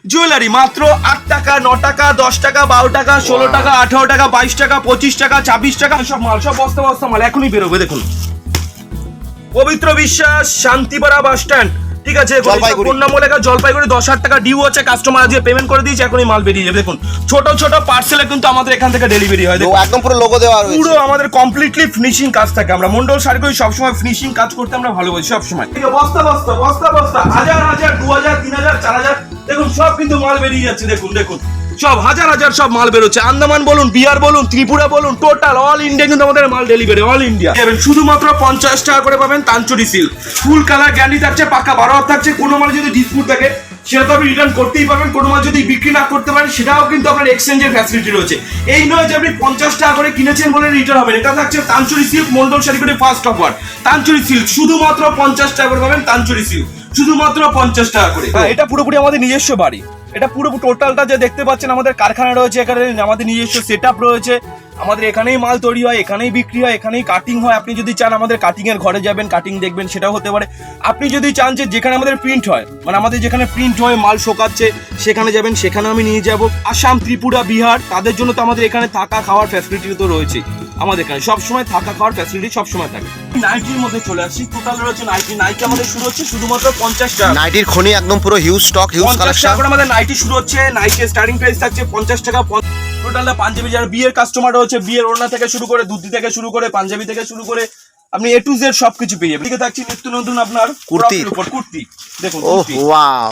Jewellery মাত্র 8 টাকা, 9 টাকা, 10 টাকা, 12 টাকা, 16 টাকা, 18 টাকা, 22 টাকা, 25 টাকা, 26 টাকা, সব মাল, সব বস্তা বস্তা মাল এখনই বেরোবে। দেখুন, পবিত্র বিশ্বাস, শান্তিপাড়া বাস স্ট্যান্ড, ঠিক আছে, ফোন নম্বর লেখা, জলপাইগুড়ি। 10,000 টাকা ডিউ আছে, কাস্টমার আজকে পেমেন্ট করে দিয়েছে, এখনই মাল বেরিয়ে যাবে। দেখুন, ছোট ছোট পার্সেলে কিন্তু আমাদের এখান থেকে ডেলিভারি হয়। একদম পুরো লোগো দেওয়া রয়েছে, পুরো আমাদের কমপ্লিটলি ফিনিশিং কাজ থাকে। আমরা মন্ডল শাড়িগুলো সবসময় ফিনিশিং কাজ করতে আমরা ভালোবাসি সবসময়। বস্তা বস্তা বস্তা বস্তা, হাজার হাজার, 2000, 3000, 4000, দেখুন সব কিন্তু মাল বেরিয়ে যাচ্ছে। দেখুন দেখুন, সব হাজার হাজার সব মাল বেরোচ্ছে। আন্দামান বলুন, বিহার বলুন, ত্রিপুরা বলুন, টোটাল অল ইন্ডিয়া কিন্তু আমাদের মাল ডেলিভারি, অল ইন্ডিয়া। শুধুমাত্র 50 টাকা করে পাবেন তানচুরি সিল্ক। ফুল কালার গ্যারান্টি থাকছে, পাকা 12 হাত থাকছে। কোনো মাল যদি ডিসপুট থাকে সেটা তো আপনি রিটার্ন করতেই পারবেন। কোনো মাল যদি বিক্রি না করতে পারেন সেটাও কিন্তু আপনার এক্সচেঞ্জের ফ্যাসিলিটি রয়েছে। এই নয় যে আপনি 50 টাকা করে কিনেছেন বলে রিটার্ন হবে। এটা থাকছে তানচুরি সিল্ক মন্ডল শাড়িগুলি ফার্স্ট অফার। তানচুরি সিল্ক শুধুমাত্র 50 টাকা করে পাবেন। তানচুরি সিল্ক শুধুমাত্র 50 টাকা করে। এটা পুরোপুরি আমাদের নিজস্ব বাড়ি। এটা পুরো টোটালটা যে দেখতে পাচ্ছেন আমাদের কারখানা রয়েছে, এখানে আমাদের নিজস্ব সেটআপ রয়েছে। আমাদের এখানেই মাল তৈরি হয়, এখানেই বিক্রি হয়, এখানেই কাটিং হয়। আপনি যদি চান আমাদের কাটিং এর ঘরে যাবেন, কাটিং দেখবেন, সেটাও হতে পারে। আপনি যদি চান যে যেখানে আমাদের প্রিন্ট হয়, মানে আমাদের যেখানে প্রিন্ট হয় মাল শোকাচ্ছে সেখানে যাবেন, সেখানে আমি নিয়ে যাব। আসাম, ত্রিপুরা, বিহার, তাদের জন্য তো আমাদের এখানে থাকা খাওয়ার ফ্যাসিলিটি তো রয়েছে। আমাদের এখানে সবসময় থাকা খাওয়ার ফ্যাসিলিটি সবসময় থাকে। নাইটির মধ্যে চলে আসছি, টোটাল রয়েছে নাইটি। নাইটি আমাদের শুরু হচ্ছে শুধুমাত্র 50 টাকা। নাইটির খনি একদম পুরো হিউজ স্টক, হিউজ কালেকশন। আমাদের নাইটি শুরু হচ্ছে, নাইটির স্টার্টিং প্রাইস থাকছে 50 টাকা। টোটালটা পাঞ্জাবি, যারা বিয়ের কাস্টমার রয়েছে, বিয়ের ওড়না থেকে শুরু করে, ধুতি থেকে শুরু করে, পাঞ্জাবি থেকে শুরু করে, আপনি এ টু জেড সবকিছু পেয়ে যাবেন। এদিকে থাকছে নিত্য নতুন আপনার কুর্তি। দেখুন, ওয়াও,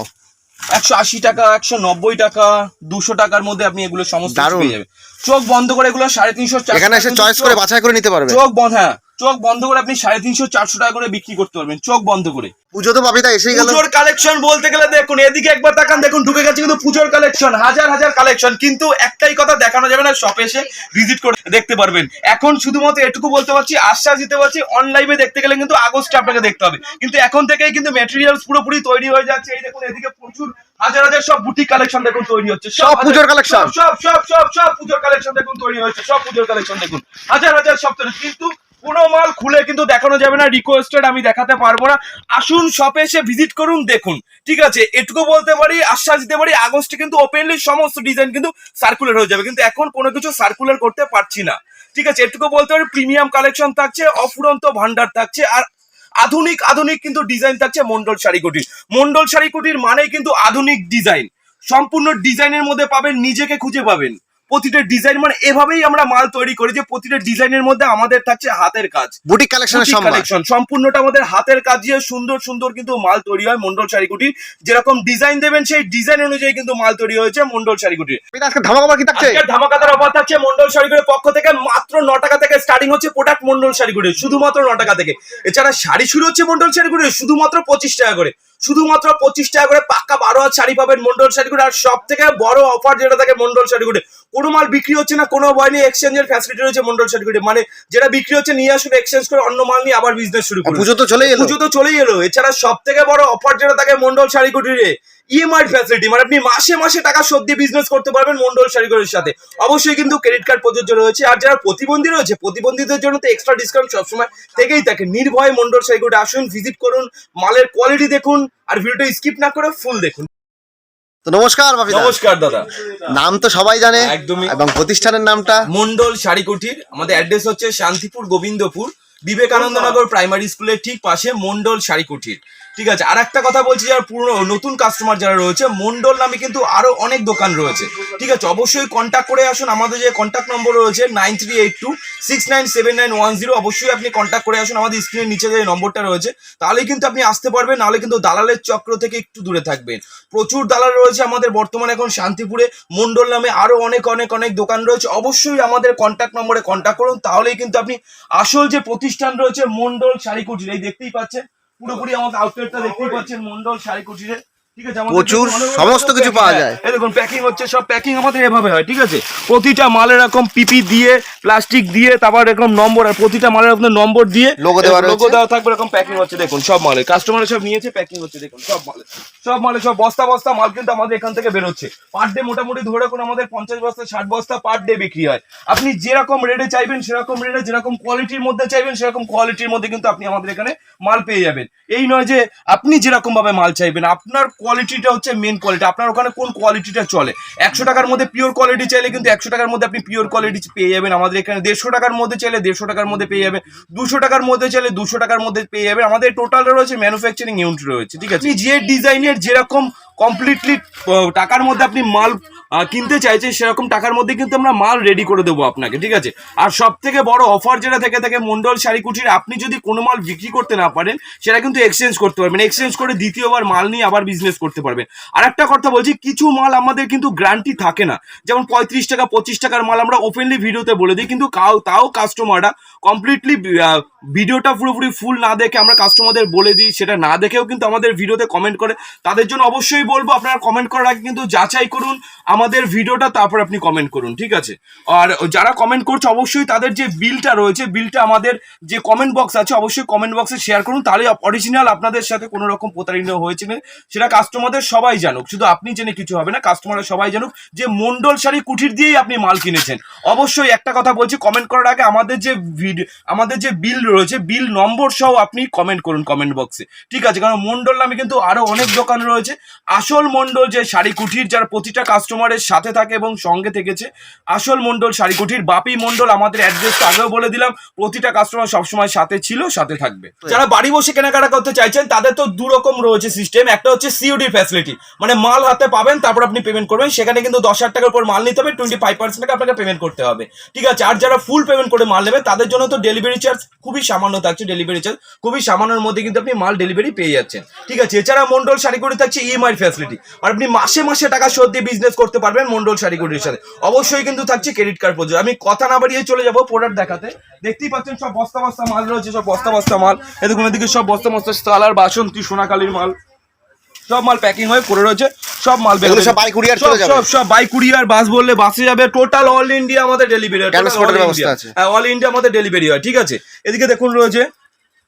180 টাকা, 190 টাকা, 200 টাকার মধ্যে আপনি এগুলো সমস্ত পেয়ে যাবেন। চোখ বন্ধ করে এগুলো 350, এখানে এসে চয়েস করে বাছাই করে নিতে পারবেন। চোখ বন্ধ, হ্যাঁ, চোখ বন্ধ করে আপনি 350, 400 টাকা করে বিক্রি করতে পারবেন, চোখ বন্ধ করে। পুজো তো বাপিদা এসেই গেল। পুজোর কালেকশন বলতে গেলে দেখুন, এদিকে একবার তাকান, দেখুন ঢুকে গেছে কিন্তু পুজোর কালেকশন, হাজার হাজার কালেকশন। কিন্তু একটাই কথা, দেখানো যাবে না, শপে এসে ভিজিট করে দেখতে পারবেন। এখন শুধুমাত্র এটুকু বলতে পারছি, আশ্বাস দিতে পারছি, অনলাইনে দেখতে গেলে কিন্তু আগস্টে আপনাকে দেখতে হবে। কিন্তু এখন থেকেই কিন্তু ম্যাটেরিয়ালস পুরোপুরি তৈরি হয়ে যাচ্ছে। এই দেখুন, এদিকে প্রচুর হাজার হাজার সব বুটিক কালেকশন দেখুন তৈরি হচ্ছে, সব পুজোর কালেকশন, সব সব সব সব পুজোর কালেকশন দেখুন তৈরি হচ্ছে, সব পুজোর কালেকশন দেখুন, হাজার হাজার সব তৈরি। কিন্তু কোনো মাল খুলে কিন্তু দেখানো যাবে না, রিকোয়েস্টেড, আমি দেখাতে পারবো না। আসুন শপে এসে ভিজিট করুন, দেখুন, ঠিক আছে। এটুকু বলতে পারি, আশ্বাস দিতে পারি, আগস্টে কিন্তু ওপেনলি সমস্ত ডিজাইন কিন্তু সার্কুলার হয়ে যাবে। কিন্তু এখন কোনো কিছু সার্কুলার করতে পারছি না, ঠিক আছে। এটুকু বলতে পারি, প্রিমিয়াম কালেকশন থাকছে, অফুরন্ত ভান্ডার থাকছে, আর আধুনিক আধুনিক কিন্তু ডিজাইন থাকছে মন্ডল শাড়িকুটির। মন্ডল শাড়িকুটির মানেই কিন্তু আধুনিক ডিজাইন। সম্পূর্ণ ডিজাইনের মধ্যে পাবেন, নিজেকে খুঁজে পাবেন। প্রতিটা ডিজাইন, মানে এভাবেই আমরা মাল তৈরি করি যে প্রতিটা ডিজাইনের মধ্যে আমাদের থাকছে হাতের কাজ, বুটিক কালেকশন। সম্পূর্ণটা আমাদের হাতের কাজ দিয়ে সুন্দর সুন্দর কিন্তু মাল তৈরি হয় মন্ডল শাড়িকুটির। যেরকম ডিজাইন দেবেন সেই ডিজাইন অনুযায়ী কিন্তু মাল তৈরি হয়েছে মন্ডল শাড়িকুটির। আজকে ধামাকা কি থাকছে? ধামাকাদার অফার থাকছে মন্ডল শাড়িকুটির পক্ষ থেকে। মাত্র 9 টাকা থেকে স্টার্টিং হচ্ছে প্রোডাক্ট মন্ডল শাড়িকুটির, শুধুমাত্র 9 টাকা থেকে। এছাড়া শাড়ি শুরু হচ্ছে মন্ডল শাড়িকুটির শুধুমাত্র 25 টাকা করে, শুধুমাত্র 25 টাকা করে পাক্কা 12 হাত শাড়ি পাবেন মন্ডল শাড়িকুটির। আর সব থেকে বড় অফার যেটা থাকে মন্ডল শাড়িকুটির, কোনো মাল বিক্রি হচ্ছে না, কোনো ভয় নেই, এক্সচেঞ্জের ফ্যাসিলিটি রয়েছে মন্ডল শাড়িকুটির। মানে যেটা বিক্রি হচ্ছে নিয়ে আসুন, এক্সচেঞ্জ করে অন্য মাল নিয়ে আবার বিজনেস শুরু করুন। পুজো তো চলেই এলো। এছাড়া সব থেকে বড় অফার যেটা থাকে মন্ডল শাড়িকুটির, ইএমআই ফ্যাসিলিটি, মানে আপনি মাসে মাসে টাকা শোধ দিয়ে বিজনেস করতে পারবেন মন্ডল শাড়িকুটির সাথে। অবশ্যই কিন্তু ক্রেডিট কার্ড প্রযোজ্য রয়েছে। আর যারা প্রতিবন্ধী রয়েছে, প্রতিবন্ধীদের জন্য তো এক্সট্রা ডিসকাউন্ট সবসময় থেকেই থাকে। নির্ভয় মন্ডল শাড়িকুটি আসুন, ভিজিট করুন, মালের কোয়ালিটি দেখুন, আর ভিডিওটা স্কিপ না করে ফুল দেখুন। তো নমস্কার বাপিদা। নমস্কার দাদা। নাম তো সবাই জানে একদমই, এবং প্রতিষ্ঠানের নামটা মন্ডল শাড়িকুটির। আমাদের অ্যাড্রেস হচ্ছে শান্তিপুর, গোবিন্দপুর, বিবেকানন্দনগর প্রাইমারি স্কুলের ঠিক পাশে মন্ডল শাড়িকুটির, ঠিক আছে। আর একটা কথা বলছি, যারা পুরো নতুন কাস্টমার যারা রয়েছে, মন্ডল নামে কিন্তু আরো অনেক দোকান রয়েছে, ঠিক আছে। অবশ্যই কন্ট্যাক্ট করে আসুন। আমাদের যে কন্ট্যাক্ট নম্বর রয়েছে 9382697910, অবশ্যই আপনি কন্ট্যাক্ট করে আসুন। আমাদের স্ক্রিনের নিচে যে নম্বরটা রয়েছে, তাহলেই কিন্তু আপনি আসতে পারবেন, নাহলে কিন্তু দালালের চক্র থেকে একটু দূরে থাকবেন। প্রচুর দালাল রয়েছে আমাদের বর্তমানে এখন শান্তিপুরে। মন্ডল নামে আরো অনেক অনেক অনেক দোকান রয়েছে। অবশ্যই আমাদের কন্ট্যাক্ট নম্বরে কন্ট্যাক্ট করুন, তাহলেই কিন্তু আপনি আসল যে প্রতিষ্ঠান রয়েছে মন্ডল শাড়িকুটির, এই দেখতেই পাচ্ছেন পুরোপুরি আমাদের আউটলেটটা দেখতেই পাচ্ছেন মন্ডল শাড়িকুটিরে, ঠিক আছে। প্রচুর সমস্ত কিছু পাওয়া যায়। এই দেখুন প্যাকিং হচ্ছে, সব প্যাকিং আমাদের এভাবে হয়, ঠিক আছে। প্রতিটা মালের এরকম পিপি দিয়ে, প্লাস্টিক দিয়ে, তারপর এরকম নম্বর, আর প্রতিটা মালের এরকম নম্বর দিয়ে লোগো দেওয়া থাকবে, এরকম প্যাকিং হচ্ছে। দেখুন সব মালে কাস্টমার সব নিয়েছে, প্যাকিং হচ্ছে, দেখুন সব মালে সব বস্তা বস্তা মাল কিন্তু আমাদের এখান থেকে বেরোচ্ছে। পার ডে মোটামুটি ধরে রাখুন আমাদের 50 বস্তা 60 বস্তা পার ডে বিক্রি হয়। আপনি যেরকম রেটে চাইবেন সেরকম রেটে, যেরকম কোয়ালিটির মধ্যে চাইবেন সেরকম কোয়ালিটির মধ্যে কিন্তু আপনি আমাদের এখানে মাল পেয়ে যাবেন। এই নয় যে আপনি যেরকম ভাবে মাল চাইবেন, আপনার কোয়ালিটিটা হচ্ছে মেন কোয়ালিটি। আপনার ওখানে কোন কোয়ালিটিটা চলে? 100 টাকার মধ্যে পিওর কোয়ালিটি চাইলে কিন্তু 100 টাকার মধ্যে আপনি পিওর কোয়ালিটি পেয়ে যাবেন। আমাদের এখানে 150 টাকার মধ্যে চাইলে 150 টাকার মধ্যে পেয়ে যাবেন, 200 টাকার মধ্যে চাইলে 200 টাকার মধ্যে পেয়ে যাবেন। আমাদের টোটাল রয়েছে ম্যানুফ্যাকচারিং ইউনিট রয়েছে, ঠিক আছে। যে ডিজাইনের যেরকম কমপ্লিটলি টাকার মধ্যে আপনি মাল কিনতে চাইছে সেরকম টাকার মধ্যে কিন্তু আমরা মাল রেডি করে দেবো আপনাকে, ঠিক আছে। আর সব থেকে বড় অফার যেটা থেকে থাকে মন্ডল শাড়ি কুটির, আপনি যদি কোনো মাল বিক্রি করতে না পারেন সেটা কিন্তু এক্সচেঞ্জ করতে পারবেন, এক্সচেঞ্জ করে দ্বিতীয়বার মাল নিয়ে আবার বিজনেস করতে পারবেন। আর একটা কথা বলছি, কিছু মাল আমাদের কিন্তু গ্যারান্টি থাকে না, যেমন 35 টাকা 25 টাকার মাল আমরা ওপেনলি ভিডিওতে বলে দিই, কিন্তু তাও কাস্টমাররা কমপ্লিটলি ভিডিওটা পুরোপুরি ফুল না দেখে আমরা কাস্টমারদের বলে দিই, সেটা না দেখেও কিন্তু আমাদের ভিডিওতে কমেন্ট করে। তাদের জন্য অবশ্যই বলবো আপনারা কমেন্ট করার আগে কিন্তু যাচাই করুন আমাদের ভিডিওটা, তারপর আপনি কমেন্ট করুন, ঠিক আছে। আর যারা কমেন্ট করছে অবশ্যই তাদের যে বিলটা রয়েছে, বিলটা আমাদের যে কমেন্ট বক্স আছে অবশ্যই কমেন্ট বক্সে শেয়ার করুন, তাহলে অরিজিনাল আপনাদের সাথে কোনো রকম প্রতারণা হয়েছে না সেটা কাস্টমারদের সবাই জানুক। শুধু আপনি জেনে কিছু হবে না, কাস্টমাররা সবাই জানুক যে মন্ডল শাড়ি কুটির দিয়েই আপনি মাল কিনেছেন। অবশ্যই একটা কথা বলছি, কমেন্ট করার আগে আমাদের যে বিল রয়েছে, বিল নম্বর সহ আপনি কমেন্ট করুন কমেন্ট বক্সে, ঠিক আছে। কারণ মন্ডল নামে কিন্তু আরো অনেক দোকান রয়েছে। আসল মন্ডল যে শাড়ি কুটির, যারা প্রতিটা কাস্টমারের সাথে থাকে এবং সঙ্গে থেকেছে, আসল মন্ডল শাড়ি কুটির বাপি মন্ডল। আমাদের অ্যাড্রেসটা আগেও বলে দিলাম, প্রতিটা কাস্টমার সবসময় সাথে ছিল, সাথে থাকবে। যারা বাড়ি বসে কেনাকাটা করতে চাইছেন তাদের তো দু রকম রয়েছে সিস্টেম। একটা হচ্ছে সিওডি ফ্যাসিলিটি, মানে মাল হাতে পাবেন তারপর আপনি পেমেন্ট করবেন, সেখানে কিন্তু 10,000 টাকার উপর মাল নিতে হবে, 25% টাকা আপনাকে পেমেন্ট করতে হবে, ঠিক আছে। আর যারা ফুল পেমেন্ট করে মাল নেবে তাদের জন্য তো ডেলিভারি চার্জ খুবই সামান্য থাকছে, ডেলিভারি চার্জ খুবই সামান্যর মধ্যে কিন্তু আপনি মাল ডেলিভারি পেয়ে যাচ্ছেন, ঠিক আছে। এছাড়া মন্ডল শাড়ি কুটির থাকছে ইএমআই ফ্যাসিলিটি, আর আপনি মাসে মাসে টাকা শোধ দিয়ে বিজনেস করতে পারবেন মন্ডল শাড়ি কুটির সাথে। অবশ্যই কিন্তু থাকছে ক্রেডিট কার্ড প্রযোজ্য। আমি কথা না বাড়িয়ে চলে যাবো প্রোডাক্ট দেখাতে। দেখতেই পাচ্ছেন সব বস্তা বস্তা মাল রয়েছে, সব বস্তা বস্তা মাল। এদিকে এদিকে সব বস্তা বস্তা সালার বাসন্তী সোনাকালীর মাল, সব মাল প্যাকিং হয়ে পড়ে রয়েছে, সব মাল সব বাই কুরিয়ার চলে যাবে, সব বাই কুরিয়ার, বাস বললে বাসে যাবে, টোটাল অল ইন্ডিয়া আমাদের ডেলিভারি হয়, অল ইন্ডিয়া আমাদের ডেলিভারি হয়, ঠিক আছে। এদিকে দেখুন রয়েছে,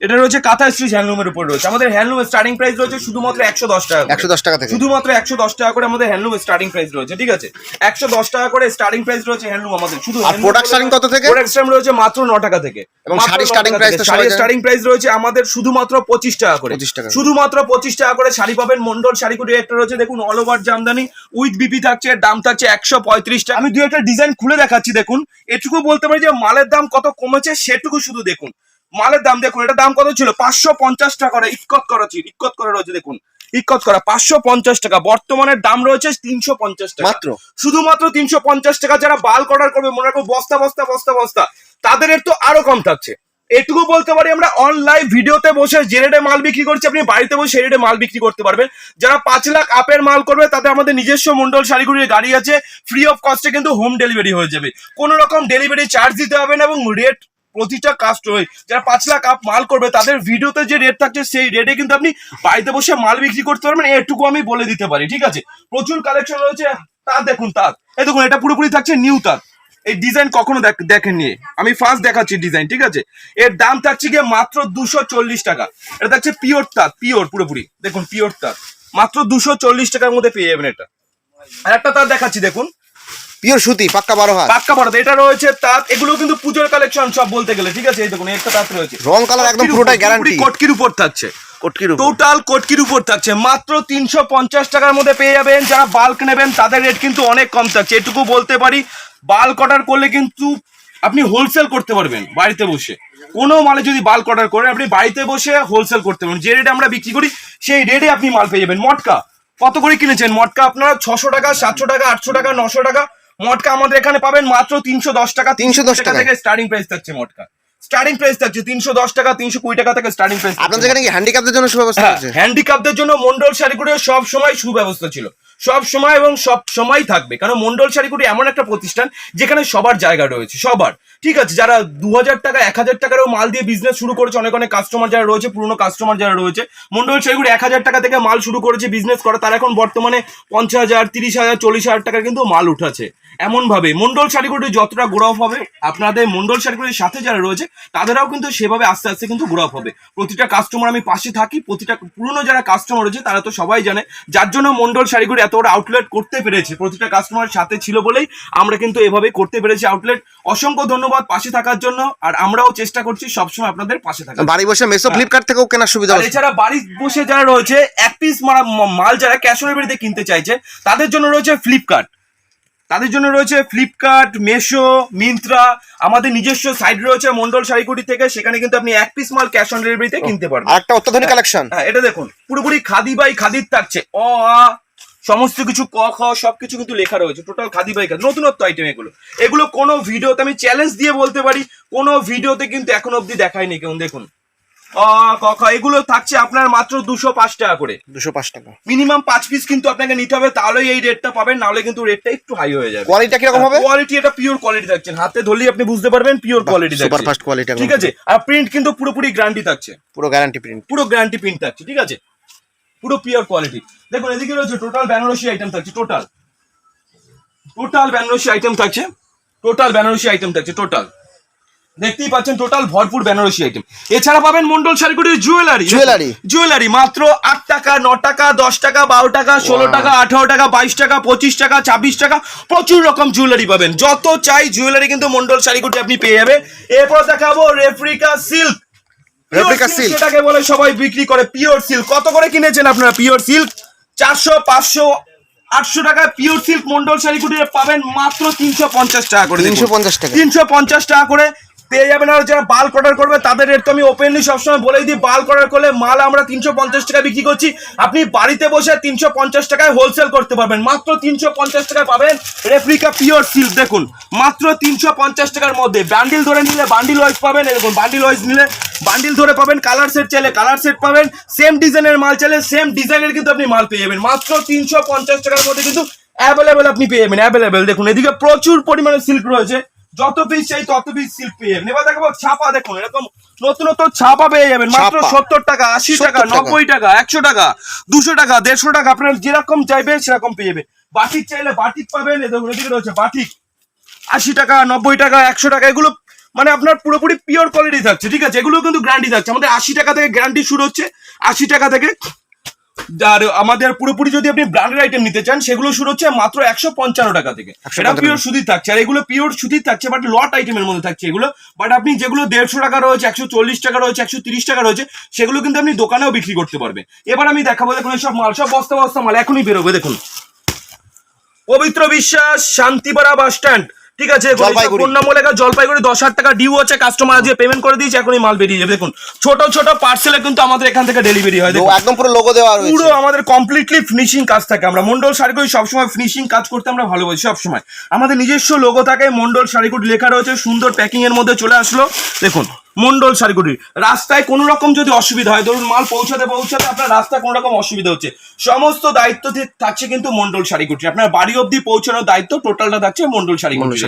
এটা রয়েছে কাঁথা স্টিচ হ্যান্ডলুমের উপর রয়েছে। আমাদের হ্যান্ডলুম স্টার্টিং প্রাইস রয়েছে শুধুমাত্র 110 টাকা, 110 টাকা থেকে, শুধুমাত্র 110 টাকা করে আমাদের হ্যান্ডলুম স্টার্টিং প্রাইস রয়েছে, ঠিক আছে। 110 টাকা করে স্টার্টিং প্রাইস রয়েছে হ্যান্ডলুম আমাদের। শুধু আর প্রোডাক্ট স্টার্টিং কত থেকে? প্রোডাক্ট স্টার্টিং রয়েছে মাত্র 9 টাকা থেকে, এবং শাড়ি স্টার্টিং প্রাইস তো শাড়ি স্টার্টিং প্রাইস রয়েছে আমাদের শুধুমাত্র 25 টাকা করে, শুধুমাত্র 25 টাকা করে শাড়ি পাবেন। মন্ডল শাড়ি কুটির একটা রয়েছে দেখুন, all over Jamdani with BP থাকছে, দাম থাকছে 135 টাকা। আমি দুই একটা ডিজাইন খুলে দেখাচ্ছি, দেখুন। এটুকু বলতে পারি যে মালের দাম কত কমেছে সেটুকু শুধু দেখুন। মালের দাম দেখুন, এটা দাম কত ছিল? 550 টাকা করে ইক্কত করা ছিল, ইক্কত করা রয়েছে দেখুন, ইক্কত করা 550 টাকা। বর্তমানে দাম রয়েছে 350 টাকা মাত্র, শুধুমাত্র 350 টাকা। যারা বাল্ক অর্ডার করবে, মনে রাখো বস্তা বস্তা বস্তা বস্তা, তাদের তো আরো কম থাকছে। এটুকু বলতে পারি আমরা অনলাইন ভিডিওতে বসে যে রেটে মাল বিক্রি করছি, আপনি বাড়িতে বসে সেই রেটে মাল বিক্রি করতে পারবেন। যারা 5 লাখ আপের মাল করবে তাদের আমাদের নিজস্ব মন্ডল শাড়ি কুটির গাড়ি আছে, ফ্রি অফ কস্টে কিন্তু হোম ডেলিভারি হয়ে যাবে, কোনো রকম ডেলিভারি চার্জ দিতে হবে না। এবং রেট প্রতিটা কাস্টমার যারা 5 লাখ আপ মাল করবে তাদের ভিডিওতে যে রেট থাকছে সেই রেটে কিন্তু আপনি বাড়িতে বসে মাল বিক্রি করতে পারবেন, এটুকু আমি বলে দিতে পারি, ঠিক আছে। প্রচুর কালেকশন রয়েছে। তার দেখুন, তার এই দেখুন, এটা পুরোপুরি থাকছে নিউ তার। এই ডিজাইন কখনো দেখেননি, আমি ফার্স্ট দেখাচ্ছি ডিজাইন, ঠিক আছে। এর দাম থাকছে গিয়ে মাত্র 240 টাকা। এটা থাকছে পিওর তাঁত, পিওর পুরোপুরি দেখুন, পিওর তাঁত মাত্র 240 টাকার মধ্যে পেয়ে যাবেন এটা। আর একটা তাঁত দেখাচ্ছি দেখুন, পিওর সুতি, পাক্কা 12 হাত, পাক্কা 12 হাত। এটা রয়েছে তাঁত, এগুলো কিন্তু পূজোর কালেকশন সব বলতে গেলে, ঠিক আছে। এই দেখুন একটা তাঁত রয়েছে, রং কালার একদম পুরোটাই গ্যারান্টি, কটকির উপর থাকছে, কটকির উপর, টোটাল কটকির উপর থাকছে। মাত্র 350 টাকার মধ্যে পেয়ে যাবেন। যারা বাল্ক নেবেন তাদের রেট কিন্তু অনেক কম থাকছে, এটুকু বলতে পারি। বাল্ক অর্ডার করলে কিন্তু আপনি হোলসেল করতে পারবেন বাড়িতে বসে। কোনো মালে যদি বাল্ক অর্ডার করেন আপনি বাড়িতে বসে হোলসেল করতে পারবেন। যে রেটে আমরা বিক্রি করি সেই রেটে আপনি মাল পেয়ে যাবেন। মটকা কত করে কিনেছেন? মটকা আপনারা 600 টাকা, 700 টাকা, 800 টাকা, 900 টাকা মটকা আমাদের এখানে পাবেন মাত্র 310 টাকা। 310 টাকা থেকে স্টার্টিং প্রাইস থাকছে মটকা, স্টার্টিং প্রাইস থাকছে 310 টাকা, 320 টাকা থেকে স্টার্টিং প্রাইস। আপনাদের এখানে কি হ্যান্ডিক্যাপদের জন্য সুব্যবস্থা আছে? হ্যান্ডিক্যাপদের জন্য মন্ডল শাড়ি কুটির সব সময় সুব্যবস্থা ছিল, সব সময় এবং সব সময় থাকবে। কারণ মন্ডল শাড়ি কুটির এমন একটা প্রতিষ্ঠান যেখানে সবার জায়গা রয়েছে, সবার, ঠিক আছে। যারা 2000 টাকা 1000 টাকারও মাল দিয়ে বিজনেস শুরু করেছে, অনেক অনেক কাস্টমার যারা রয়েছে, পুরনো কাস্টমার যারা রয়েছে, মন্ডল শাড়ি কুটির 1000 টাকা থেকে মাল শুরু করেছে বিজনেস করা, তারা এখন বর্তমানে 50,000, 30,000, 40,000 টাকার কিন্তু মাল উঠাচ্ছে। এমন ভাবে মন্ডল শাড়ি কুটির যতটা গ্রো হবে, আপনাদের মন্ডল শাড়ি কুটির সাথে যারা রয়েছে তাদেরও কিন্তু সেভাবে আস্তে আস্তে কিন্তু গ্রো আপ হবে। প্রতিটা কাস্টমার আমি পাশে থাকি, প্রতিটা পুরনো যারা কাস্টমার রয়েছে তারা তো সবাই জানে, যার জন্য মন্ডল শাড়িগুলো এত বড় আউটলেট করতে পেরেছে, প্রতিটা কাস্টমারের সাথে ছিল বলেই আমরা কিন্তু এভাবে করতে পেরেছি আউটলেট। অসংখ্য ধন্যবাদ পাশে থাকার জন্য, আর আমরাও চেষ্টা করছি সবসময় আপনাদের পাশে থাকার। বাড়ি বসে মেসো ফ্লিপকার্ট থেকেও কেনার সুবিধা আর এছাড়া বাড়ি বসে যারা রয়েছে এক পিস মাল যারা ক্যাশ অন ডেলিভারিতে কিনতে চাইছে তাদের জন্য রয়েছে ফ্লিপকার্ট, মেশো, মিন্ত্রা, আমাদের নিজস্ব সাইট রয়েছে মন্ডল শাড়িকুটি থেকে, সেখানে কিন্তু আপনি এক পিস মাল ক্যাশ অন ডেলিভারিতে কিনতে পারবেন। একটা অত্যাধুনিক কালেকশন। হ্যাঁ, এটা দেখুন পুরোপুরি খাদি বাই খাদির থাকছে, সমস্ত কিছু ক খ সবকিছু কিন্তু লেখা রয়েছে, টোটাল খাদি বাই খাদি, নতুনত্ব আইটেম এগুলো কোনো ভিডিওতে আমি চ্যালেঞ্জ দিয়ে বলতে পারি কোনো ভিডিওতে কিন্তু এখন অবধি দেখায়নি কেউ। দেখুন এগুলো থাকছে আপনার মাত্র 205 টাকা করে, 205 টাকা। মিনিমাম 5 পিস কিন্তু আপনাকে নিতে হবে, তাহলে এই রেটটা পাবেন, নাহলে কিন্তু রেটটা একটু হাই হয়ে যাবে। কোয়ালিটি কি রকম হবে? কোয়ালিটি এটা পিওর কোয়ালিটি থাকছে, হাতে ধরলেই আপনি বুঝতে পারবেন পিওর কোয়ালিটি থাকছে, সুপার ফাস্ট কোয়ালিটি, ঠিক আছে। আর প্রিন্ট কিন্তু পুরোপুরি গ্যারান্টি থাকছে, পুরো গ্যারান্টি প্রিন্ট, পুরো গ্যারান্টি প্রিন্ট থাকছে, ঠিক আছে, পুরো পিওর কোয়ালিটি। দেখুন এদিকে রয়েছে টোটাল বেনারসি আইটেম থাকছে, টোটাল বেনারসি আইটেম থাকছে, টোটাল দেখতেই পাচ্ছেন, টোটাল ভরপুর বেনারসি আইটেম। এছাড়া পাবেন মন্ডল শাড়িগুটির জুয়েলারি মাত্র 8 টাকা, 9 টাকা, 10 টাকা, 12 টাকা, 16 টাকা, 18 টাকা, 22 টাকা, 25 টাকা, 26 টাকা, প্রচুর রকম জুয়েলারি পাবেন। যত চাই জুয়েলারি কিন্তু মন্ডল শাড়িগুটি আপনি পেয়ে যাবেন। এরপর দেখাবো রেপ্লিকা সিল্ক, সেটাকে বলে সবাই বিক্রি করে পিওর সিল্ক। কত করে কিনেছেন আপনারা পিওর সিল্ক? 400, 500, 800 টাকা পিওর সিল্ক মন্ডল শাড়িগুটি পাবেন মাত্র 350 টাকা করে, 350 টাকা করে পেয়ে যাবেন। আর যারা বাল্ক অর্ডার করবে তাদের রেট তো আমি ওপেনলি সবসময় বলেই দিই, বাল্ক অর্ডার করলে মাল আমরা 350 টাকা বিক্রি করছি, আপনি বাড়িতে বসে 350 টাকায় হোলসেল করতে পারবেন। মাত্র 350 টাকায় পাবেন রেপ্লিকা পিওর সিল্ক। দেখুন মাত্র 350 টাকার মধ্যে বান্ডিল ধরে নিলে বান্ডিল ওয়াইজ পাবেন, এরকম বান্ডিল ওয়াইজ নিলে বান্ডিল ধরে পাবেন, কালার সেট চাইলে কালার সেট পাবেন, সেম ডিজাইনের মাল চাইলে সেম ডিজাইনের কিন্তু আপনি মাল পেয়ে যাবেন। মাত্র 350 টাকার মধ্যে কিন্তু অ্যাভেলেবেল আপনি পেয়ে যাবেন, অ্যাভেলেবেল। দেখুন এদিকে প্রচুর পরিমাণে সিল্ক রয়েছে, যত পিস চাই তত পিস সিল্ক পেয়ে যাবেন। এবার দেখাবো ছাপা, দেখুন এরকম নতুনত্ব ছাপা পেয়ে যাবেন মাত্র 70 টাকা, 80 টাকা, 90 টাকা, 100 টাকা, 200 টাকা, 150 টাকা, আপনার যেরকম চাইবেন সেরকম পেয়ে যাবেন। বাটিক চাইলে বাটিক পাবেন, দেখুন এদিকে রয়েছে বাটিক 80 টাকা, 90 টাকা, 100 টাকা, এগুলো মানে আপনার পুরোপুরি পিওর কোয়ালিটি থাকছে, ঠিক আছে। এগুলো কিন্তু গ্যারান্টি থাকছে, আমাদের 80 টাকা থেকে গ্যারান্টি শুরু হচ্ছে, 80 টাকা থেকে। আর আমাদের পুরোপুরি যদি আপনি ব্র্যান্ডেড আইটেম নিতে চান সেগুলো শুরু হচ্ছে মাত্র 155 টাকা থেকে, এটা পিওর সুতির থাকছে। আর এগুলো পিওর সুতির থাকছে, বাট লট আইটেমের মধ্যে থাকছে এগুলো। বাট আপনি যেগুলো 150 টাকা রয়েছে, 140 টাকা রয়েছে, 130 টাকা রয়েছে, সেগুলো কিন্তু আপনি দোকানেও বিক্রি করতে পারবেন। এবার আমি দেখাবো, দেখুন সব মাল, সব বস্তা বস্তা মাল এখনই বেরোবে। দেখুন পবিত্র বিশ্বাস, শান্তিপাড়া বাস স্ট্যান্ড, ঠিক আছে, জলপাইগুড়ি 10,000 টাকা ডিউ আছে, কাস্টমার আজকে পেমেন্ট করে দিয়েছে, এখনই মাল বেরিয়ে যাবে। দেখুন ছোট ছোট পার্সেলে কিন্তু আমাদের এখান থেকে ডেলিভারি হয়, একদম পুরো লোগো দেওয়া রয়েছে, পুরো আমাদের কমপ্লিটলি ফিনিশিং কাজ থাকে। আমরা মন্ডল শাড়িগুড়ি সবসময় ফিনিশিং কাজ করতে আমরা ভালোবাসি, সবসময় আমাদের নিজস্ব লোগো থাকে, মন্ডল শাড়িগুড়ি লেখা রয়েছে, সুন্দর প্যাকিং এর মধ্যে চলে আসলো। দেখুন মন্ডল শাড়িগুড়ি, রাস্তায় কোনো রকম যদি অসুবিধা হয়, ধরুন মাল পৌঁছাতে আপনার রাস্তায় কোনো রকম অসুবিধা হচ্ছে, সমস্ত দায়িত্ব থাকছে কিন্তু মন্ডল শাড়িগুড়ি, আপনার বাড়ি অবধি পৌঁছানোর দায়িত্ব টোটালটা থাকছে মন্ডল শাড়িগুড়ি।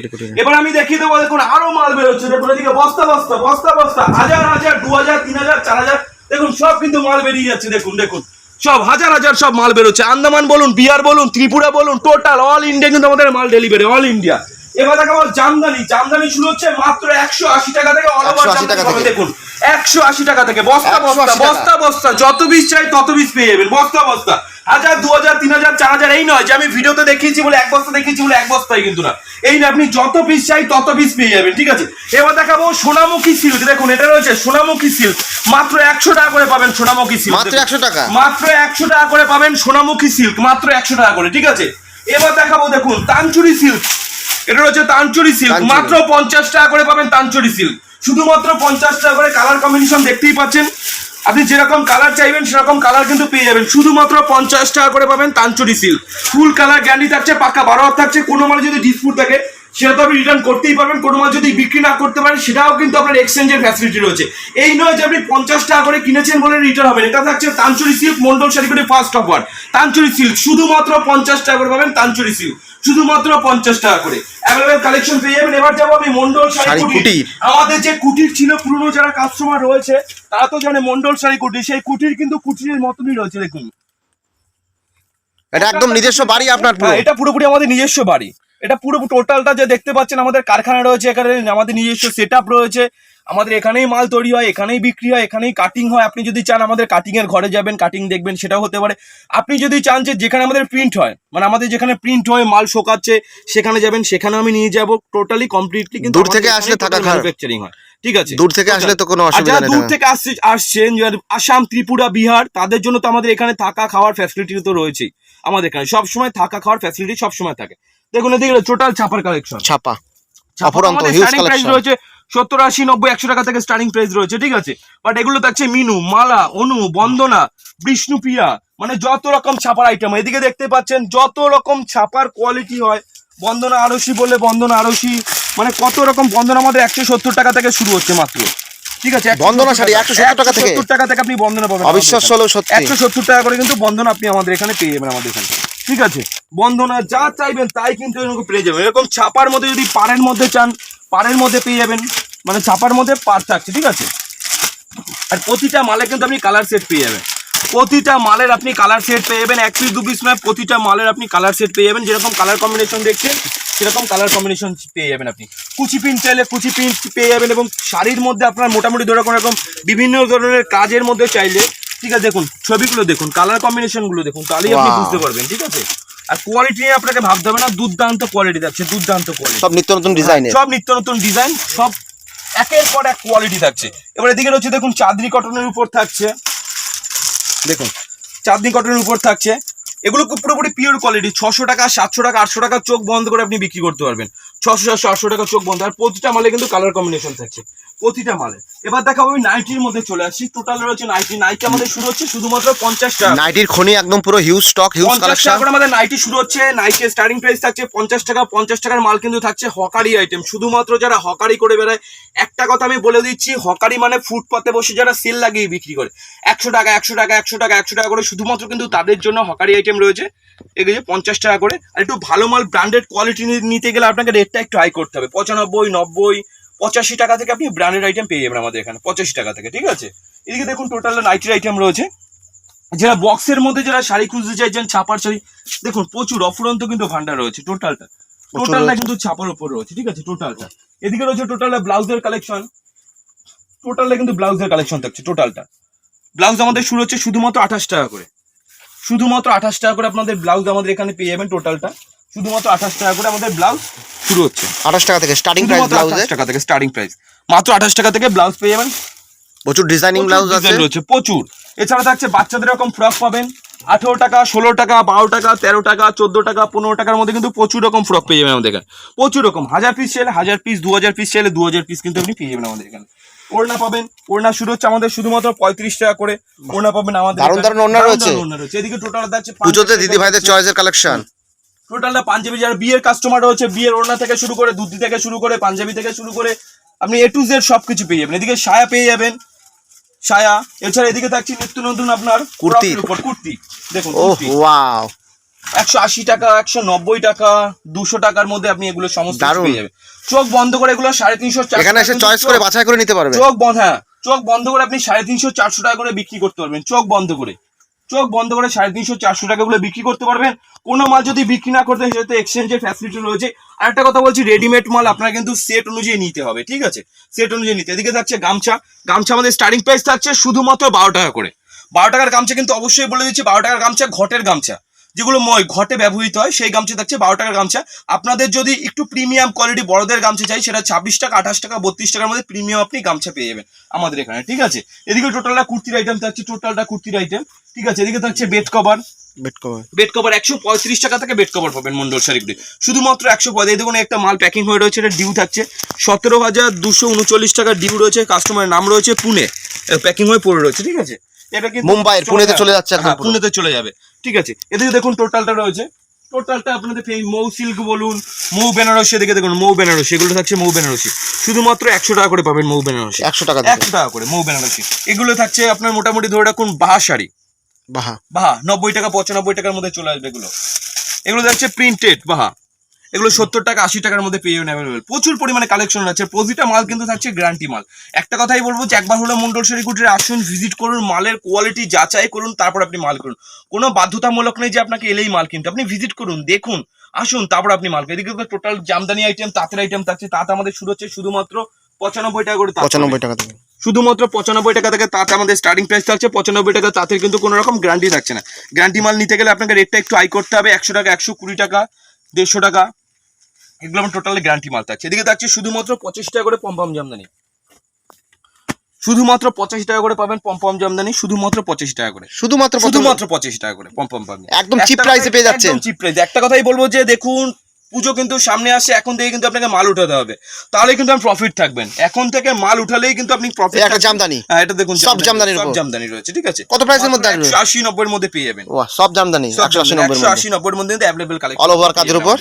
এবার আমি দেখিয়ে দেবো, দেখুন আরো মাল বেরোচ্ছে, দেখুন এদিকে বস্তা বস্তা বস্তা বস্তা, 1000 1000, 2000, 3000, 4000, দেখুন সব কিন্তু মাল বেরিয়ে যাচ্ছে। দেখুন সব হাজার হাজার সব মাল বেরোচ্ছে, আন্দামান বলুন, বিহার বলুন, ত্রিপুরা বলুন, টোটাল অল ইন্ডিয়া কিন্তু আমাদের মাল ডেলিভারি, অল ইন্ডিয়া। এবার দেখাবো জামদানি শুরু হচ্ছে মাত্র 180 টাকা থেকে, দেখুন 180 টাকা থেকে, বস্তা বস্তা বস্তা বস্তা, যত পিস চাই তত পিস পেয়ে যাবেন, বস্তা বস্তা, 1000, 2000, 3000, 4000, এই নয় যে আমি ভিডিওতে দেখিয়েছি বলে এক বস্তা দেখিয়েছি বলে এক বস্তাই কিন্তু না, এই না, আপনি যত পিস চাই তত পিস পেয়ে যাবেন, ঠিক আছে। এবার দেখাবো সোনামুখী সিল্ক, দেখুন এটা রয়েছে সোনামুখী সিল্ক, মাত্র 100 টাকা করে পাবেন সোনামুখী সিল্ক, মাত্র 100 টাকা, মাত্র 100 টাকা করে পাবেন সোনামুখী সিল্ক, মাত্র 100 টাকা করে, ঠিক আছে। এবার দেখাবো, দেখুন তানচুরি সিল্ক, এটা রয়েছে তানচুরি সিল্ক, মাত্র 50 টাকা করে পাবেন তানচুরি সিল্ক, শুধুমাত্র 50 টাকা করে। কালার কম্বিনেশন দেখতেই পাচ্ছেন, আপনি যেরকম কালার চাইবেন সেরকম কালার কিন্তু পেয়ে যাবেন, শুধুমাত্র 50 টাকা করে পাবেন তানচুরি সিল্ক। ফুল কালার গ্যারান্টি থাকছে, পাক্কা 12 হাত থাকছে, কোনো মালে যদি ডিসপুট থাকে সেটা তো আপনি রিটার্ন করতেই পারবেন, কোনো মাল যদি বিক্রি না করতে পারেন সেটাও কিন্তু আপনার এক্সচেঞ্জের ফ্যাসিলিটি রয়েছে। এই নয় যে আপনি 50 টাকা করে কিনেছেন বলে রিটার্ন হবে, এটা থাকছে তানচুরি সিল্ক মন্ডল শাড়িগুড়ি ফার্স্ট অফার, তানচুরি সিল্ক শুধুমাত্র 50 টাকা করে পাবেন, তানচুরি সিল্ক শুধুমাত্র 50 টাকা করে, অ্যাভেলেবল কালেকশন পেয়ে যাবেন। এবার যাবো আমি মন্ডল শাড়ি কুটির, আমাদের যে কুটির ছিল পুরনো যারা কাস্টমার রয়েছে তারা তো জানে মন্ডল শাড়ি কুটির, সেই কুটির কিন্তু কুটিরের মতনই রয়েছে। দেখুন এটা একদম নিজস্ব বাড়ি আপনার, এটা পুরোপুরি আমাদের নিজস্ব বাড়ি, এটা পুরো টোটালটা যে দেখতে পাচ্ছেন আমাদের কারখানা রয়েছে, এখানে আমাদের নিজস্ব সেটআপ রয়েছে, আমাদের এখানেই মাল তৈরি হয়, এখানেই বিক্রি হয়, এখানেই কাটিং হয়। আপনি যদি চান আমাদের কাটিং এর ঘরে যাবেন, কাটিং দেখবেন, সেটাও হতে পারে। আপনি যদি চান যে যেখানে আমাদের প্রিন্ট হয়, মানে আমাদের যেখানে প্রিন্ট হয় মাল শোকাচ্ছে সেখানে যাবেন, সেখানেও আমি নিয়ে যাব টোটালি কমপ্লিটলি। কিন্তু দূর থেকে আসলে থাকা খাওয়া ম্যানুফ্যাকচারিং হয়, ঠিক আছে? দূর থেকে আসলে তো কোনো আর অসুবিধা যারা নেই। দূর থেকে আসছেন আসাম, ত্রিপুরা, বিহার, তাদের জন্য তো আমাদের এখানে থাকা খাওয়ার ফ্যাসিলিটি তো রয়েছেই। আমাদের এখানে সবসময় থাকা খাওয়ার ফ্যাসিলিটি সবসময় থাকে। দেখুন এদিকে টোটাল ছাপার কালেকশন, ছাপা অপরন্ত হিউজ স্টার্টিং প্রাইস কালেকশন। রয়েছে 70, 80, 90, 100 টাকা থেকে স্টার্টিং প্রাইস রয়েছে, ঠিক আছে? বাট এগুলো থাকছে মিনু, মালা, অনু, বন্দনা, বিষ্ণুপ্রিয়া, মানে যত রকম ছাপার আইটেম এদিকে দেখতে পাচ্ছেন, যত রকম ছাপার কোয়ালিটি হয়। বন্দনা আরসি বললে বন্দনা আরসি, মানে কত রকম বন্দনা আমাদের 170 টাকা থেকে শুরু হচ্ছে মাত্র, ঠিক আছে? বন্দনা শাড়ি 170 টাকা থেকে? 170 টাকা থেকে আপনি বন্দনা পাবেন। অবিশ্বাস্য হলেও সত্যি। 170 টাকা করে কিন্তু বন্দনা আপনি আমাদের এখানে পেয়ে যাবেন আমাদের এখানে, ঠিক আছে? বন্দনা যা চাইবেন তাই কিন্তু এরকম পেয়ে যাবেন। এরকম ছাপার মধ্যে যদি পাড়ের মধ্যে চান, পাড়ের মধ্যে পেয়ে যাবেন, মানে ছাপার মধ্যে পাড় থাকছে, ঠিক আছে? আর প্রতিটা মালে কিন্তু আপনি কালার সেট পেয়ে যাবেন। প্রতিটা মালের আপনি কালার সেট পেয়ে যাবেন, 1 পিস 2 পিস নয়, প্রতিটা মালের আপনি কালার সেট পেয়ে যাবেন। যেরকম কালার কম্বিনেশন দেখছেন সেরকম কালার কম্বিনেশন পেয়ে যাবেন আপনি। কুচি প্রিন্ট চাইলে কুচি প্রিন্ট পেয়ে যাবেন, এবং শাড়ির মধ্যে আপনার মোটামুটি ধরে কোনো রকম বিভিন্ন ধরনের কাজের মধ্যে চাইলে, ঠিক আছে? দেখুন ছবিগুলো দেখুন, কালার কম্বিনেশন গুলো দেখুন, তাহলেই আপনি Wow. বুঝতে পারবেন, ঠিক আছে? আর কোয়ালিটি নিয়ে আপনাকে ভাবতে হবে না, দুর্দান্ত কোয়ালিটি থাকছে, দুর্দান্ত কোয়ালিটি। সব নিত্য নতুন ডিজাইনের। সব নিত্য নতুন ডিজাইন, সব একের পর এক কোয়ালিটি থাকছে। এবার এদিকে রয়েছে দেখুন চাঁদনি কটনের উপর থাকছে, দেখুন চাঁদনি কটনের উপর থাকছে। এগুলো খুব পুরোপুরি পিওর কোয়ালিটি। 600 টাকা, 700 টাকা, 800 টাকা চোখ বন্ধ করে আপনি বিক্রি করতে পারবেন। 600, 700, 800 টাকা চোখ বন্ধ। আর প্রতিটা মালে কিন্তু কালার কম্বিনেশন থাকছে, প্রতিটা মালে। এবার দেখাবো আমি নাইটির মধ্যে চলে আসছি। টোটাল রয়েছে নাইটি। নাইটি আমাদের শুরু হচ্ছে শুধুমাত্র 50 টাকা। নাইটির খনি একদম পুরো হিউজ স্টক, হিউজ 50 কালেকশন। টাকা করে আমাদের নাইটি শুরু হচ্ছে। নাইটের স্টার্টিং প্রাইস থাকছে 50 টাকা। 50 টাকার মাল কিন্তু থাকছে হকারি আইটেম, শুধুমাত্র যারা হকারি করে বেড়ায়। একটা কথা আমি বলে দিচ্ছি, হকারি মানে ফুটপাতে বসে যারা সেল লাগিয়ে বিক্রি করে 100 টাকা 100 টাকা 100 টাকা 100 টাকা করে, শুধুমাত্র কিন্তু তাদের জন্য হকারি আইটেম রয়েছে। এগুলো 50 টাকা করে। আর একটু ভালো মাল ব্র্যান্ডেড কোয়ালিটি নিতে গেলে আপনাকে রেটটা একটু হাই করতে হবে। 95, 90, 85 টাকা থেকে আপনি ব্র্যান্ডেড আইটেম পেয়ে যাবেন আমাদের এখানে, 85 টাকা থেকে, ঠিক আছে? এদিকে দেখুন টোটাল নাইটির আইটেম রয়েছে। যারা বক্সের মধ্যে যারা শাড়ি খুঁজতে চাইছেন, ছাপার শাড়ি, দেখুন প্রচুর অফুরন্ত কিন্তু ভান্ডার রয়েছে। টোটালটা কিন্তু ছাপার উপর রয়েছে, ঠিক আছে? টোটালটা এদিকে রয়েছে টোটালটা ব্লাউজের কালেকশন। টোটালটা কিন্তু ব্লাউজের কালেকশন থাকছে। টোটালটা ব্লাউজ আমাদের শুরু হচ্ছে শুধুমাত্র 28 টাকা করে। শুধুমাত্র 28 টাকা করে আপনাদের ব্লাউজ আমাদের এখানে পেয়ে যাবেন। টোটালটা শুধুমাত্র 28 টাকা করে আমাদের ব্লাউজ শুরু হচ্ছে। 28 টাকা থেকে স্টার্টিং প্রাইস ব্লাউজের। 28 টাকা থেকে স্টার্টিং প্রাইস, মাত্র 28 টাকা থেকে ব্লাউজ পেয়ে যাবেন। প্রচুর ডিজাইনিং ব্লাউজ আছে, রয়েছে প্রচুর। এছাড়া থাকছে বাচ্চাদের এরকম ফ্রক পাবেন 18 টাকা, 16 টাকা, 12 টাকা, 13 টাকা, 14 টাকা, 15 টাকার মধ্যে কিন্তু প্রচুর রকম ফ্রক পেয়ে যাবেন আমাদের এখানে। প্রচুর রকম, 1000 পিস চাইলে 1000 পিস, 2000 পিস চাইলে 2000 পিস কিন্তু আপনি পেয়ে যাবেন আমাদের এখানে। ওড়না পাবেন, ওড়না শুরু হচ্ছে আমাদের শুধুমাত্র 35 টাকা করে। ওড়না পাবেন আমাদের দারুণ দারুণ ওড়না রয়েছে। এদিকে টোটাল থাকছে পুজোতে দিদি ভাইদের চয়েসের কালেকশন। টোটালটা পাঞ্জাবি, যারা বিয়ের কাস্টমার রয়েছে, বিয়ের ওড়না থেকে শুরু করে, ধুতি থেকে শুরু করে, পাঞ্জাবি থেকে শুরু করে আপনি A to Z সবকিছু পেয়ে যাবেন। এদিকে সায়া পেয়ে যাবেন, সায়া। এছাড়া এদিকে থাকছে নিত্য নতুন আপনার কুর্তির উপর কুর্তি, দেখুন ওহ কুর্তি ওয়াও, 180 টাকা, 190 টাকা, 200 টাকার মধ্যে আপনি এগুলো সমস্ত কিছু দারুণ। পেয়ে যাবেন। চোখ বন্ধ করে এগুলো 350, 400 এখানে এসে টাকা চয়েস করে বাছাই করে নিতে পারবে। চোখ বন্ধ, হ্যাঁ চোখ বন্ধ করে আপনি 350, 400 টাকা করে বিক্রি করতে পারবেন। চোখ বন্ধ করে, চোখ বন্ধ করে 350, 400 টাকা গুলো বিক্রি করতে পারবেন। কোনো মাল যদি বিক্রি না করতে সেটা এক্সচেঞ্জের ফ্যাসিলিটি রয়েছে। আর একটা কথা বলছি, রেডিমেড মাল আপনার কিন্তু সেট অনুযায়ী নিতে হবে, ঠিক আছে? সেট অনুযায়ী নিতে। এদিকে থাকছে গামছা। গামছা আমাদের স্টার্টিং প্রাইস থাকছে শুধুমাত্র 12 টাকা করে। 12 টাকার গামছা কিন্তু অবশ্যই বলে দিচ্ছি, 12 টাকার গামছা ঘটের গামছা, যেগুলো ঘটে ব্যবহৃত হয় সেই গামছা থাকছে 12 টাকার গামছা। আপনাদের যদি একটু প্রিমিয়াম কোয়ালিটি বড়দের গামছা চাই, সেটা 26 টাকা, 28 টাকা, 32 টাকার মধ্যে প্রিমিয়াম আপনি গামছা পেয়ে যাবেন আমাদের এখানে, ঠিক আছে? এদিকে টোটালটা কুর্তির আইটেম থাকছে, টোটালটা কুর্তির আইটেম, ঠিক আছে? এদিকে থাকছে বেড কভার। বেড কভার 135 টাকা থেকে বেড কভার পাবেন মন্ডল শাড়িগুলি, শুধুমাত্র 135। এই দেখুন একটা মাল প্যাকিং হয়ে রয়েছে, এটা ডিউ থাকছে 17,239 টাকা ডিউ রয়েছে। কাস্টমারের নাম রয়েছে পুনে, প্যাকিং হয়ে পড়ে রয়েছে, ঠিক আছে? এটা কিন্তু মুম্বাইয়ের পুনেতে চলে যাচ্ছে একদম পুরো। পুনেতে চলে যাবে, ঠিক আছে? এদিকে দেখুন টোটালটা রয়েছে। টোটালটা আপনাদের মৌ সিল্ক বলুন, মৌ বেনারসি, এদিকে দেখুন মৌ বেনারসি, এগুলো থাকছে মৌ বেনারসি, শুধুমাত্র 100 টাকা করে পাবেন মৌ বেনারসি। 100 টাকা 100 টাকা করে মৌ বেনারসি। এগুলো থাকছে আপনার মোটামুটি ধরে রাখুন বাহা শাড়ি, বাহা বাহা 90 টাকা, 95 টাকার মধ্যে চলে আসবে এগুলো। এগুলো থাকছে প্রিন্টেড বাহা, এগুলো 70 টাকা, 80 টাকার মধ্যে পেয়ে যাবেন অ্যাভেলেবেল। প্রচুর পরিমাণে কালেকশন আছে। প্রতিটা মাল কিন্তু থাকছে গ্যারান্টি মাল। একটা কথাই বলবো যে একবার হলে মন্ডল শাড়ি কুটিরে আসুন, ভিজিট করুন, মালের কোয়ালিটি যাচাই করুন, তারপর আপনি মাল করুন। কোনো বাধ্যতামূলক নেই যে আপনাকে এলেই মাল কিনতে, আপনি ভিজিট করুন, দেখুন, আসুন, তারপর আপনি মাল কিনুন। এদিকে টোটাল জামদানি আইটেম, তাঁতের আইটেম থাকছে। তাঁত আমাদের শুরু হচ্ছে শুধুমাত্র 95 টাকা করে তাঁত 95 পাবেন। টাকা থেকে। শুধুমাত্র 95 টাকা থেকে তাতে আমাদের স্টার্টিং প্রাইস থাকছে। 95 টাকা তাঁতের কিন্তু কোনো রকম গ্যারান্টি থাকছে না। গ্যারান্টি মাল নিতে গেলে আপনাকে রেটটা একটু হাই করতে হবে। 100 টাকা, 120 টাকা, 150 টাকা, এগুলো আমার টোটালি গ্যারান্টি মাল থাকছে। এদিকে থাকছে শুধুমাত্র 25 টাকা করে পম্পম জামদানি, শুধুমাত্র 85 টাকা করে পাবেন পম্পম জামদানি, শুধুমাত্র 25 টাকা করে, শুধুমাত্র শুধুমাত্র 25 টাকা করে পম্পম পাবেন। একদম চিপ প্রাইসে পেয়ে যাচ্ছেন। একদম চিপ প্রাইস। একটা কথাই বলবো যে দেখুন, পুজো কিন্তু সামনে আসছে, এখন থেকে কিন্তু আপনাকে মাল উঠাতে হবে, তাহলে কিন্তু আপনি প্রফিট থাকবেন। এখন থেকে মাল উঠালেই কিন্তু আপনি প্রফিট। একটা জামদানি, হ্যাঁ এটা দেখুন সব জামদানির সব উপর। জামদানি রয়েছে, ঠিক আছে। কত প্রাইসের মধ্যে আসবে? 180 90 এর মধ্যে পেয়ে যাবেন। ওয়াহ, সব জামদানি 180 90 এর মধ্যে। 180 90 এর মধ্যে কিন্তু अवेलेबल কালেকশন All over কাজের উপর।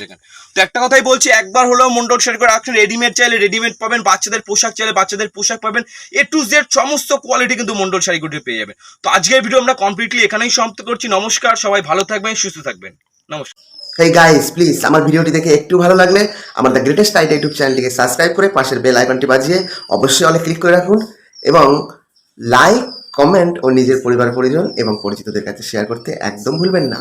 তো একটা কথাই বলছি, একবার হলো মন্ডল শাড়ি করে রাখছেন। রেডিমেড চাইলে রেডিমেড পাবেন, বাচ্চাদের পোশাক চাইলে বাচ্চাদের পোশাক পাবেন, A to Z সমস্ত কোয়ালিটি কিন্তু মন্ডল শাড়িগুলো পেয়ে যাবেন। তো আজকের ভিডিও আমরা কমপ্লিটলি এখানেই সমাপ্ত করছি। নমস্কার, সবাই ভালো থাকবেন, সুস্থ থাকবেন। নমস্কার। হেই গাইস, প্লিজ আমার ভিডিওটি দেখে একটু ভালো লাগলে আমার দ্য গ্রেটেস্ট আইডিয়া ইউটিউব চ্যানেলটিকে সাবস্ক্রাইব করে পাশের বেল আইকনটি বাজিয়ে অবশ্যই অনেক ক্লিক করে রাখুন এবং লাইক, কমেন্ট ও নিজের পরিবার পরিজন এবং পরিচিতদের কাছে শেয়ার করতে একদম ভুলবেন না।